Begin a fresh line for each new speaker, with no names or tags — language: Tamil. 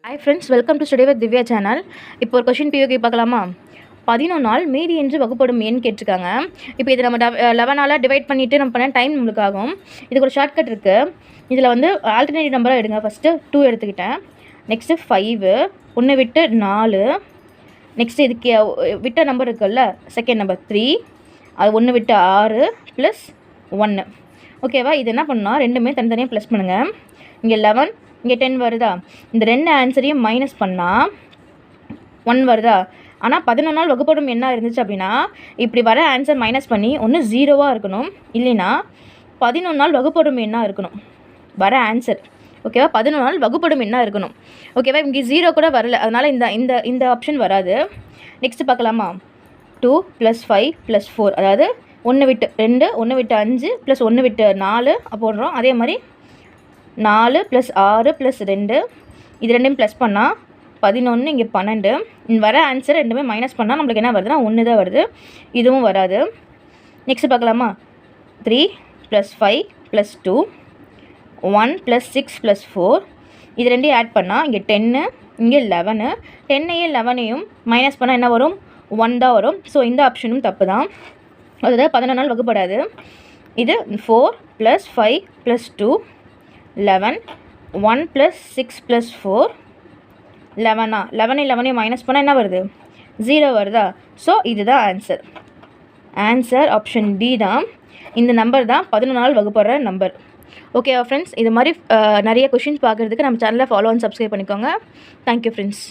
Hi friends, welcome to Study with Divya channel. இப்போ ஒரு क्वेश्चन POK பார்க்கலாமா? 11 நாள் மீதி என்று வகுப்படும் எண் கேட்டிருக்காங்க. இப்போ இதை நம்ம 11ஆல் டிவைட் பண்ணிவிட்டு நம்ம பண்ண டைம் நம்மளுக்கு ஆகும். இதுக்கு ஒரு ஷார்ட்கட் இருக்குது. இதில் வந்து ஆல்டர்னேட்டிவ் நம்பராக எடுங்க. ஃபஸ்ட்டு 2 எடுத்துக்கிட்டேன். நெக்ஸ்ட்டு 5, 1 விட்டு 4. நெக்ஸ்ட்டு இதுக்கு விட்ட நம்பர் இருக்குல்ல, செகண்ட் நம்பர் 3, அது 1 விட்டு 6 ப்ளஸ் 1. ஓகேவா? இது என்ன பண்ணால் ரெண்டுமே தனித்தனியாக ப்ளஸ் பண்ணுங்கள். இங்கே 11, இங்கே 10 வருதா? இந்த ரெண்டு ஆன்சரையும் மைனஸ் பண்ணால் 1 வருதா? ஆனால் 11 நாள் வகுப்படும் என்ன இருந்துச்சு அப்படின்னா, இப்படி வர ஆன்சர் மைனஸ் பண்ணி ஒன்று 0வாக இருக்கணும், இல்லைன்னா 11 நாள் வகுப்படும் என்ன இருக்கணும் வர ஆன்சர். ஓகேவா? 11 நாள் வகுப்படும் என்ன இருக்கணும். ஓகேவா? இங்கே 0 கூட வரல, அதனால் இந்த இந்த இந்த ஆப்ஷன் வராது. நெக்ஸ்ட்டு பார்க்கலாமா? 2 + 5 + 4, அதாவது 1 விட்டு 2, 1 விட்டு 5 + 1 விட்டு 4 போடுறோம். அதே மாதிரி 4 + 6 + 2, இது ரெண்டையும் ப்ளஸ் பண்ணால் 11, இங்கே 12. வர ஆன்சர் ரெண்டுமே மைனஸ் பண்ணால் நம்மளுக்கு என்ன வருதுன்னா 1 தான் வருது. இதுவும் வராது. நெக்ஸ்ட் பார்க்கலாமா? 3 + 5 + 2, 1 + 6 + 4, இது ரெண்டையும் ஆட் பண்ணால் இங்கே 10, இங்கே 11. 10ஐயும் 11ஐயும் மைனஸ் பண்ணால் என்ன வரும்? 1 தான் வரும். ஸோ இந்த ஆப்ஷனும் தப்பு தான். அதாவது 11 நாள் வகுப்படாது. இது 4 + 5 + 2, 11, 1 + 6 + 4, 11. 11ஐயும் மைனஸ் பண்ணால் என்ன வருது? 0 வருதா? ஸோ இதுதான் ஆன்சர். ஆன்சர் ஆப்ஷன் டி தான். இந்த நம்பர் தான் 11 நாள் வகுப்படுற நம்பர். ஓகேவா ஃப்ரெண்ட்ஸ்? இது மாதிரி நிறைய கொஷின்ஸ் பார்க்குறதுக்கு நம்ம சேனலை ஃபாலோ அண்ட் சப்ஸ்கிரைப் பண்ணிக்கோங்க. Thank you friends.